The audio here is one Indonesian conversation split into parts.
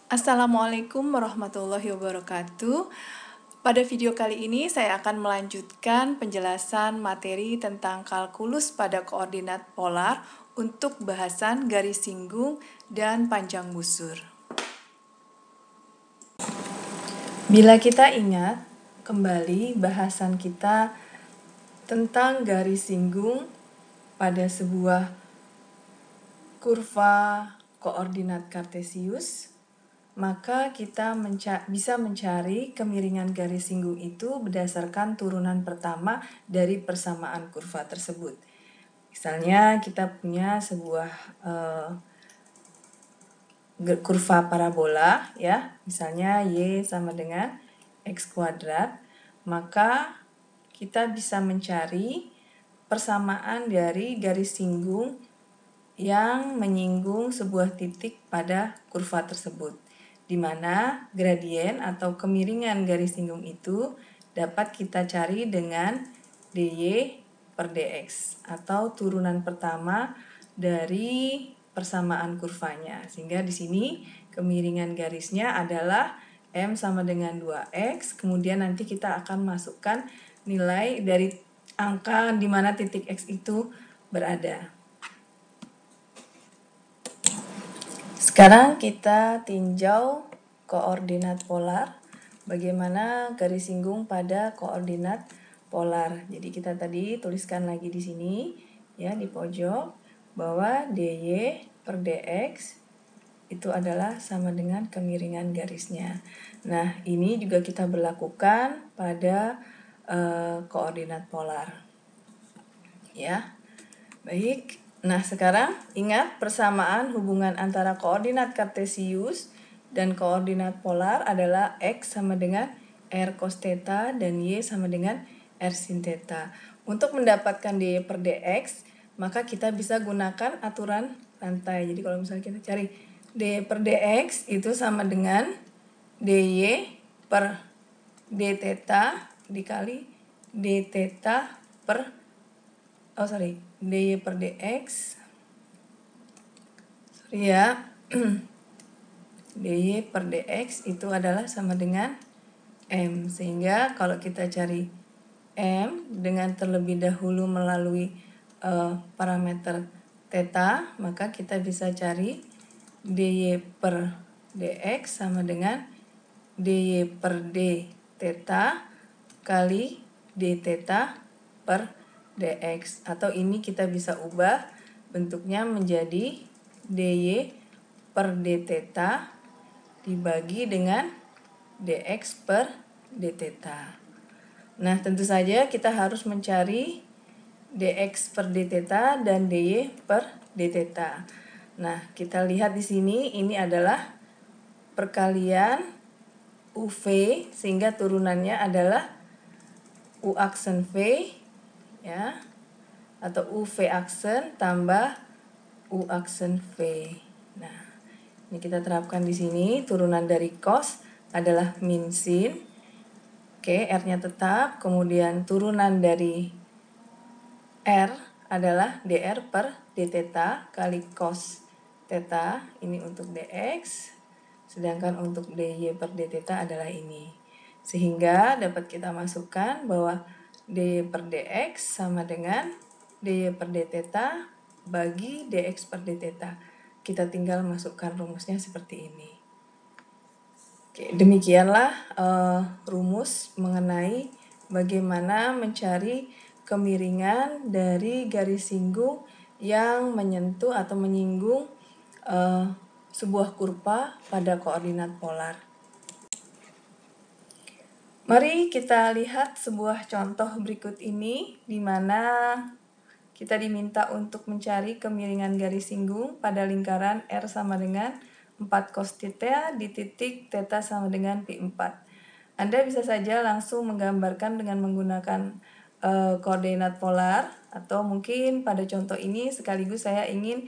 Assalamualaikum warahmatullahi wabarakatuh. Pada video kali ini saya akan melanjutkan penjelasan materi tentang kalkulus pada koordinat polar untuk bahasan garis singgung dan panjang busur. Bila kita ingat kembali bahasan kita tentang garis singgung pada sebuah kurva koordinat kartesius, maka kita bisa mencari kemiringan garis singgung itu berdasarkan turunan pertama dari persamaan kurva tersebut. Misalnya kita punya sebuah kurva parabola ya, misalnya Y sama dengan X kuadrat, maka kita bisa mencari persamaan dari garis singgung yang menyinggung sebuah titik pada kurva tersebut, di mana gradien atau kemiringan garis singgung itu dapat kita cari dengan dy per dx atau turunan pertama dari persamaan kurvanya. Sehingga di sini kemiringan garisnya adalah M sama dengan 2x, kemudian nanti kita akan masukkan nilai dari angka di mana titik x itu berada. Sekarang kita tinjau koordinat polar. Bagaimana garis singgung pada koordinat polar. Jadi kita tadi tuliskan lagi di sini ya di pojok bahwa dy per dx itu adalah sama dengan kemiringan garisnya. Nah, ini juga kita berlakukan pada koordinat polar. Ya. Baik. Nah, sekarang ingat persamaan hubungan antara koordinat kartesius dan koordinat polar adalah x sama dengan r cos theta dan y sama dengan r sin theta. Untuk mendapatkan dy per dx, maka kita bisa gunakan aturan rantai. Jadi kalau misalnya kita cari dy per dx itu sama dengan dy per d theta dikali d theta per dy per dx, dy per dx itu adalah sama dengan m. Sehingga kalau kita cari m dengan terlebih dahulu melalui parameter theta, maka kita bisa cari dy per dx sama dengan dy per d theta kali d theta per dx, atau ini kita bisa ubah bentuknya menjadi dy per d theta dibagi dengan dx per d theta. Nah, tentu saja kita harus mencari dx per d theta dan dy per d theta. Nah, kita lihat di sini ini adalah perkalian uv sehingga turunannya adalah u aksen v ya, atau UV aksen tambah U aksen V. Nah, ini kita terapkan di sini. Turunan dari cos adalah min sin. Oke, R-nya tetap. Kemudian turunan dari R adalah dr per d theta kali cos theta. Ini untuk dx. Sedangkan untuk dy per d theta adalah ini. Sehingga dapat kita masukkan bahwa dy per dx sama dengan dy per d theta bagi dx per d theta. Kita tinggal masukkan rumusnya seperti ini. Oke, demikianlah rumus mengenai bagaimana mencari kemiringan dari garis singgung yang menyentuh atau menyinggung sebuah kurva pada koordinat polar. Mari kita lihat sebuah contoh berikut ini, di mana kita diminta untuk mencari kemiringan garis singgung pada lingkaran R sama dengan 4 cos theta di titik theta sama dengan P4. Anda bisa saja langsung menggambarkan dengan menggunakan koordinat polar, atau mungkin pada contoh ini sekaligus saya ingin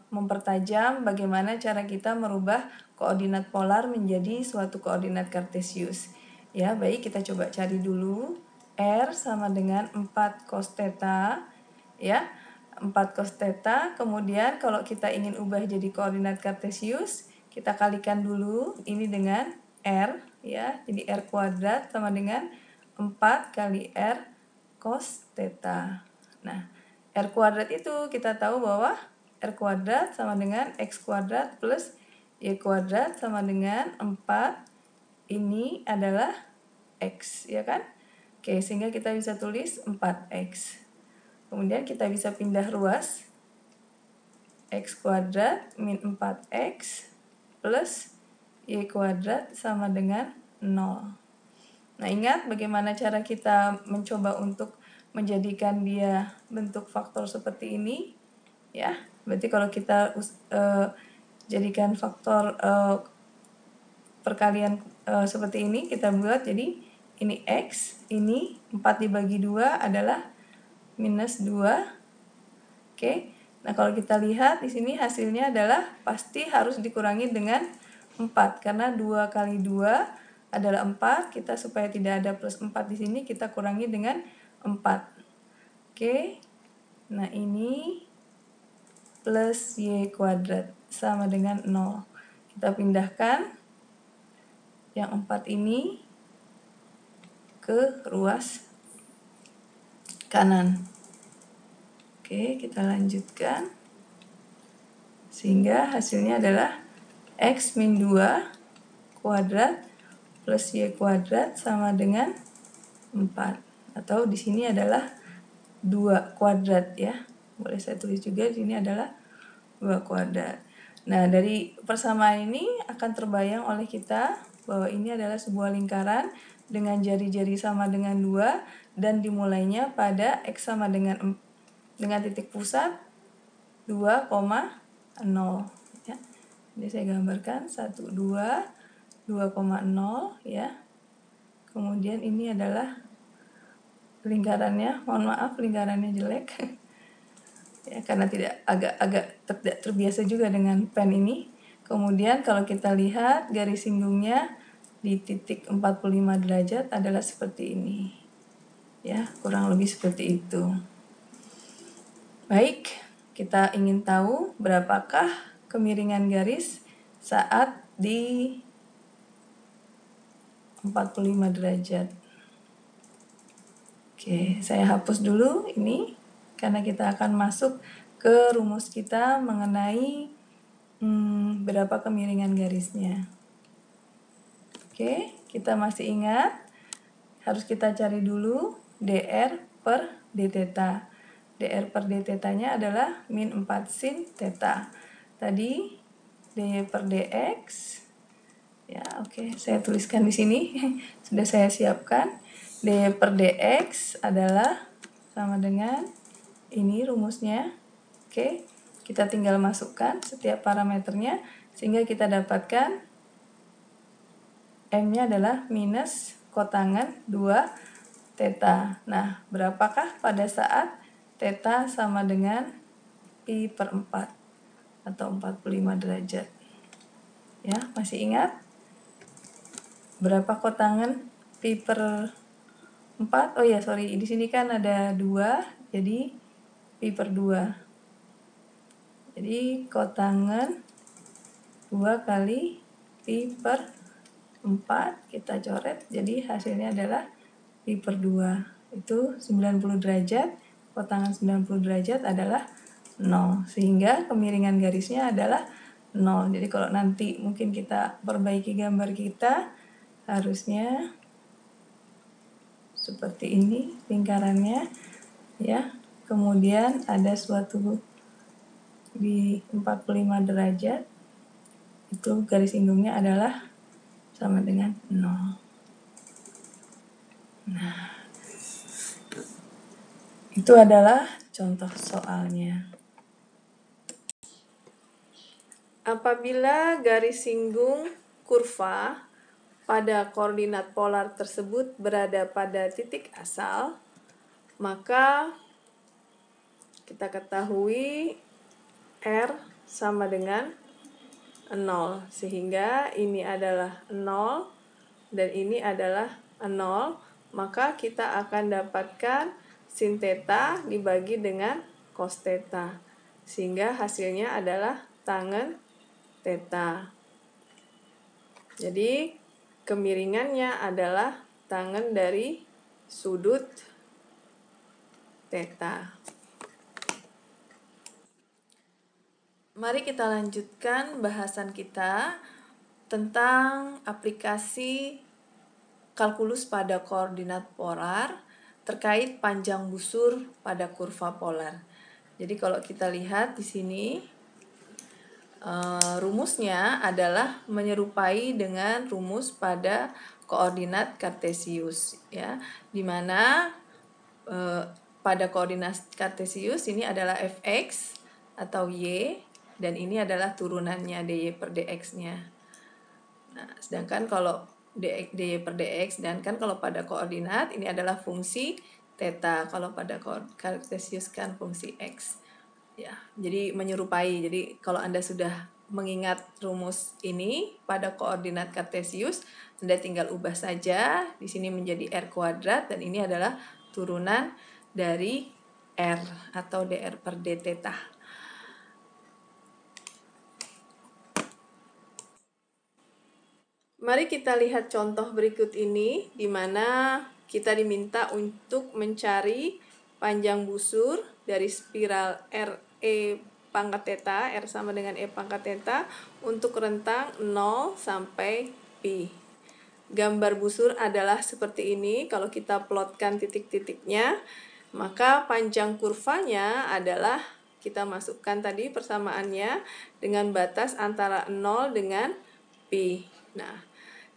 mempertajam bagaimana cara kita merubah koordinat polar menjadi suatu koordinat kartesius. Ya, baik, kita coba cari dulu. R sama dengan 4 cos theta, ya. 4 cos theta, kemudian kalau kita ingin ubah jadi koordinat kartesius, kita kalikan dulu ini dengan R ya. Jadi R kuadrat sama dengan 4 kali R cos theta. Nah, R kuadrat itu kita tahu bahwa R kuadrat sama dengan X kuadrat plus Y kuadrat sama dengan 4. Ini adalah X, ya kan? Oke, sehingga kita bisa tulis 4X. Kemudian kita bisa pindah ruas. X kuadrat min 4X plus Y kuadrat sama dengan 0. Nah, ingat bagaimana cara kita mencoba untuk menjadikan dia bentuk faktor seperti ini. Ya, berarti kalau kita jadikan faktor perkalian seperti ini, kita buat jadi ini X, ini 4 dibagi 2 adalah minus 2. Oke. Nah, kalau kita lihat di sini hasilnya adalah pasti harus dikurangi dengan 4 karena 2 kali 2 adalah 4. Kita supaya tidak ada plus 4 di sini kita kurangi dengan 4. Oke. Nah, ini plus Y kuadrat sama dengan 0. Kita pindahkan yang 4 ini ke ruas kanan. Oke, kita lanjutkan. Sehingga hasilnya adalah X min 2 kuadrat plus Y kuadrat sama dengan 4. Atau di sini adalah 2 kuadrat ya. Boleh saya tulis juga di sini adalah 2 kuadrat. Nah, dari persamaan ini akan terbayang oleh kita bahwa ini adalah sebuah lingkaran dengan jari-jari sama dengan 2 dan dimulainya pada X sama dengan titik pusat 2,0 ya. Jadi saya gambarkan 1 2 2,0 ya. Kemudian ini adalah lingkarannya. Mohon maaf lingkarannya jelek. Ya, karena agak tidak terbiasa juga dengan pen ini. Kemudian kalau kita lihat garis singgungnya di titik 45 derajat adalah seperti ini. Ya, kurang lebih seperti itu. Baik, kita ingin tahu berapakah kemiringan garis saat di 45 derajat. Oke, saya hapus dulu ini karena kita akan masuk ke rumus kita mengenai berapa kemiringan garisnya. Oke, kita masih ingat harus kita cari dulu dr per d theta. dr per d theta-nya adalah min 4 sin theta. Tadi dy per dx. Ya, oke, saya tuliskan di sini. Sudah saya siapkan. dy per dx adalah sama dengan ini rumusnya. Oke, kita tinggal masukkan setiap parameternya sehingga kita dapatkan M-nya adalah minus kotangan 2 theta. Nah, berapakah pada saat theta sama dengan pi per 4 atau 45 derajat? Ya, masih ingat? Berapa kotangan pi per 4? Oh ya, sorry, di sini kan ada 2, jadi pi per 2. Jadi kotangan 2 kali pi per 4 kita coret, jadi hasilnya adalah pi per 2. Itu 90 derajat, kotangan 90 derajat adalah 0. Sehingga kemiringan garisnya adalah 0. Jadi kalau nanti mungkin kita perbaiki gambar kita, harusnya seperti ini lingkarannya ya. Kemudian ada suatu di 45 derajat, itu garis singgungnya adalah sama dengan 0. Nah, itu adalah contoh soalnya. Apabila garis singgung kurva pada koordinat polar tersebut berada pada titik asal, maka kita ketahui R sama dengan 0, sehingga ini adalah 0 dan ini adalah 0, maka kita akan dapatkan sin theta dibagi dengan cos theta, sehingga hasilnya adalah tangen theta. Jadi kemiringannya adalah tangen dari sudut theta. Mari kita lanjutkan bahasan kita tentang aplikasi kalkulus pada koordinat polar terkait panjang busur pada kurva polar. Jadi kalau kita lihat di sini rumusnya adalah menyerupai dengan rumus pada koordinat kartesius, ya, di mana pada koordinat kartesius ini adalah fx atau y dan ini adalah turunannya dy per dx-nya. Nah, sedangkan kalau dy per dx, sedangkan kalau pada koordinat ini adalah fungsi theta, kalau pada kartesius kan fungsi x. Ya, jadi menyerupai. Jadi kalau Anda sudah mengingat rumus ini pada koordinat kartesius, Anda tinggal ubah saja. Di sini menjadi r kuadrat dan ini adalah turunan dari r atau dr per d theta. Mari kita lihat contoh berikut ini, di mana kita diminta untuk mencari panjang busur dari spiral RE pangkat theta, R sama dengan E pangkat theta, untuk rentang 0 sampai pi. Gambar busur adalah seperti ini. Kalau kita plotkan titik-titiknya, maka panjang kurvanya adalah, kita masukkan tadi persamaannya dengan batas antara 0 dengan pi. Nah,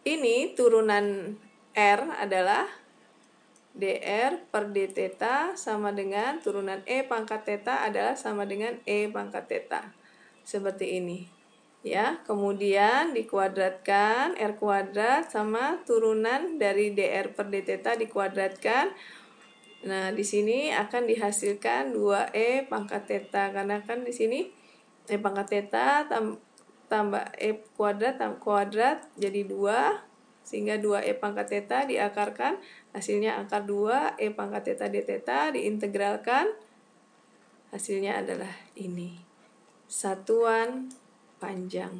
ini turunan R adalah dr per d theta sama dengan turunan E pangkat theta adalah sama dengan E pangkat theta. Seperti ini. Ya, kemudian dikuadratkan R kuadrat sama turunan dari dr per d theta dikuadratkan. Nah, di sini akan dihasilkan 2E pangkat theta karena kan di sini E pangkat theta tambah E kuadrat jadi 2. Sehingga 2E pangkat theta diakarkan, hasilnya akar 2, E pangkat theta d theta diintegralkan, hasilnya adalah ini, satuan panjang.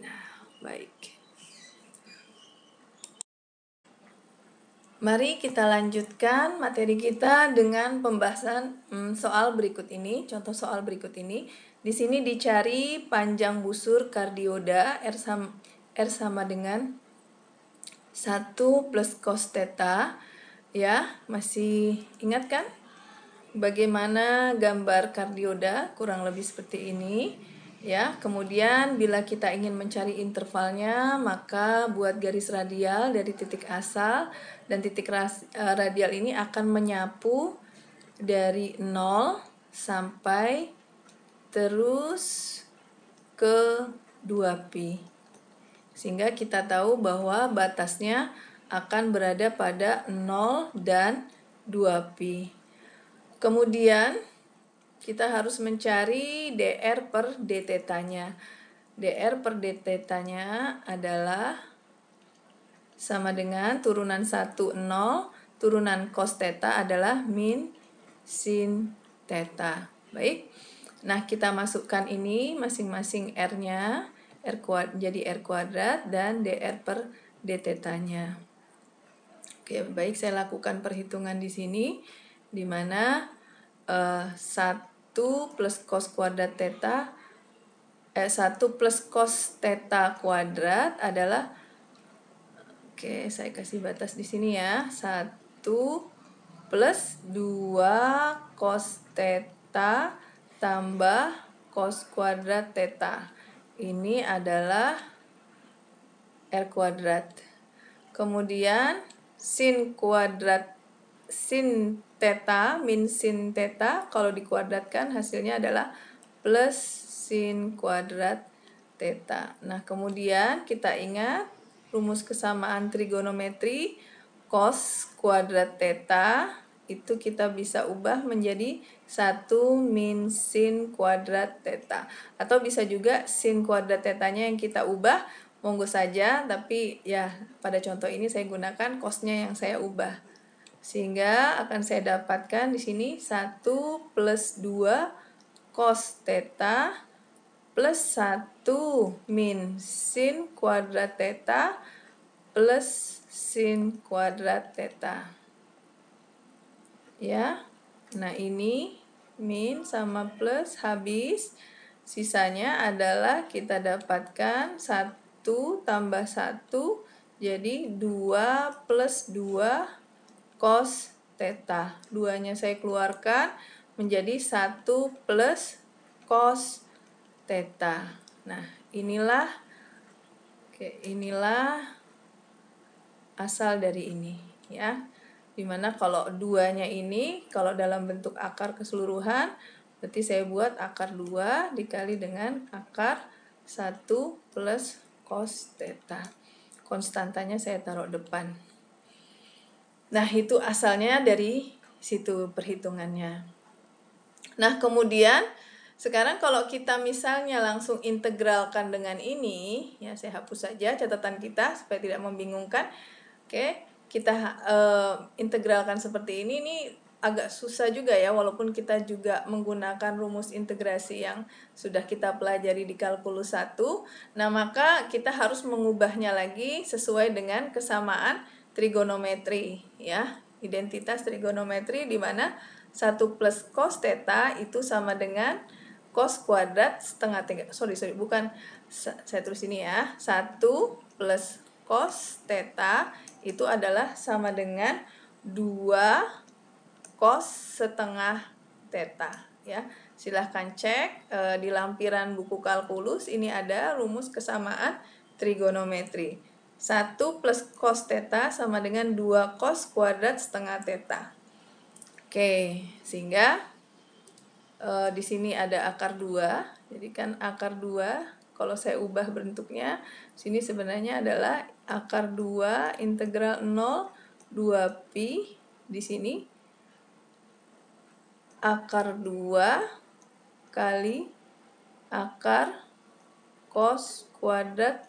Nah, baik. Mari kita lanjutkan materi kita dengan pembahasan soal berikut ini, contoh soal berikut ini. Di sini dicari panjang busur kardioda R sama dengan 1 plus cos theta, ya, masih ingat kan? Bagaimana gambar kardioda? Kurang lebih seperti ini, ya. Kemudian bila kita ingin mencari intervalnya, maka buat garis radial dari titik asal dan titik radial ini akan menyapu dari 0 sampai terus ke 2pi. Sehingga kita tahu bahwa batasnya akan berada pada 0 dan 2pi. Kemudian kita harus mencari dr per d theta-nya. Dr per d theta-nya adalah sama dengan turunan 1, 0, turunan cos theta adalah min sin theta. Baik. Nah, kita masukkan ini masing-masing R-nya. Jadi R kuadrat dan dr per d theta-nya. Oke, baik, saya lakukan perhitungan di sini, di mana 1 plus cos kuadrat theta 1 plus cos theta kuadrat adalah, oke, saya kasih batas di sini ya, 1 plus 2 cos theta tambah cos kuadrat theta. Ini adalah R kuadrat. Kemudian sin kuadrat sin theta min sin theta kalau dikuadratkan hasilnya adalah plus sin kuadrat theta. Nah, kemudian kita ingat rumus kesamaan trigonometri, cos kuadrat theta itu kita bisa ubah menjadi 1 min sin kuadrat theta. Atau bisa juga sin kuadrat theta-nya yang kita ubah, monggo saja, tapi ya pada contoh ini saya gunakan cos-nya yang saya ubah. Sehingga akan saya dapatkan di sini 1 plus 2 cos theta plus 1 min sin kuadrat theta plus sin kuadrat theta. Ya, nah ini min sama plus habis. Sisanya adalah kita dapatkan 1 tambah 1, jadi 2 plus 2 cos theta. 2-nya saya keluarkan menjadi 1 plus cos theta. Nah, inilah asal dari ini, ya. Dimana kalau 2-nya ini, kalau dalam bentuk akar keseluruhan, berarti saya buat akar 2 dikali dengan akar 1 plus cos theta. Konstantanya saya taruh depan. Nah, itu asalnya dari situ perhitungannya. Nah, kemudian sekarang kalau kita misalnya langsung integralkan dengan ini, ya saya hapus saja catatan kita supaya tidak membingungkan. Oke, kita integralkan seperti ini agak susah juga ya, walaupun kita juga menggunakan rumus integrasi yang sudah kita pelajari di kalkulus 1. Nah, maka kita harus mengubahnya lagi sesuai dengan kesamaan trigonometri, ya. Identitas trigonometri di mana 1 plus cos theta itu sama dengan cos kuadrat setengah theta. Bukan, saya tulis ini ya. 1 plus cos theta itu adalah sama dengan 2 cos setengah theta, ya. Silahkan cek di lampiran buku kalkulus, ini ada rumus kesamaan trigonometri. 1 plus cos theta sama dengan 2 cos kuadrat setengah theta. Oke, sehingga di sini ada akar 2. Jadi kan akar 2 kalau saya ubah bentuknya, sini sebenarnya adalah akar 2 integral 0 2pi di sini. Akar 2 kali akar cos kuadrat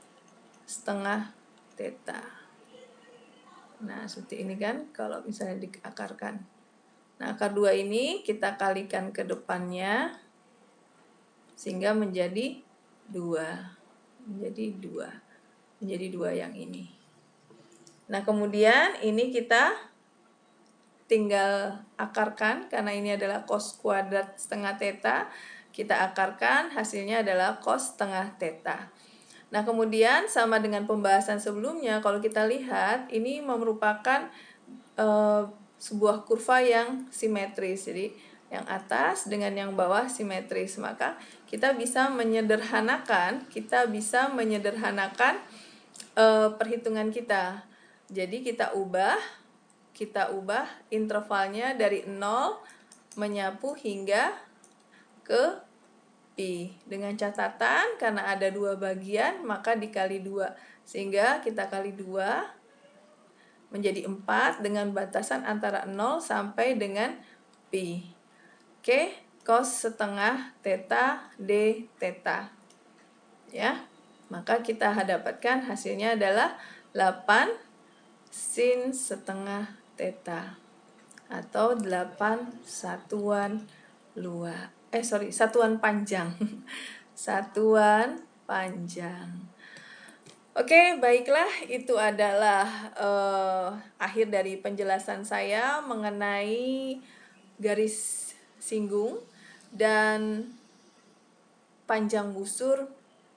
setengah theta. Nah, seperti ini kan kalau misalnya diakarkan. Nah, akar 2 ini kita kalikan ke depannya sehingga menjadi 2. Menjadi 2 yang ini. Nah, kemudian ini kita tinggal akarkan karena ini adalah cos kuadrat setengah theta. Kita akarkan, hasilnya adalah cos setengah theta. Nah, kemudian sama dengan pembahasan sebelumnya, kalau kita lihat ini merupakan sebuah kurva yang simetris. Jadi yang atas dengan yang bawah simetris. Maka kita bisa menyederhanakan perhitungan kita. Jadi kita ubah intervalnya dari 0 menyapu hingga ke pi. Dengan catatan karena ada 2 bagian maka dikali 2. Sehingga kita kali 2 menjadi 4 dengan batasan antara 0 sampai dengan pi. Oke, cos setengah theta d theta. Ya. Maka kita dapatkan hasilnya adalah 8 sin setengah theta atau 8 satuan panjang. Satuan panjang. Oke, baiklah, itu adalah akhir dari penjelasan saya mengenai garis singgung dan panjang busur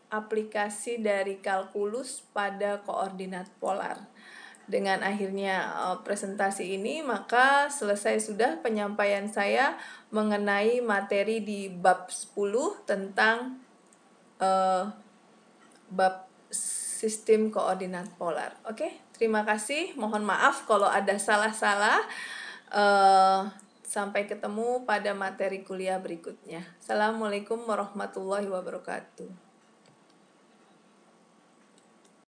aplikasi dari kalkulus pada koordinat polar. Dengan akhirnya presentasi ini, maka selesai sudah penyampaian saya mengenai materi di bab 10 tentang bab sistem koordinat polar. Oke, terima kasih. Mohon maaf kalau ada salah-salah. Sampai ketemu pada materi kuliah berikutnya. Assalamualaikum warahmatullahi wabarakatuh.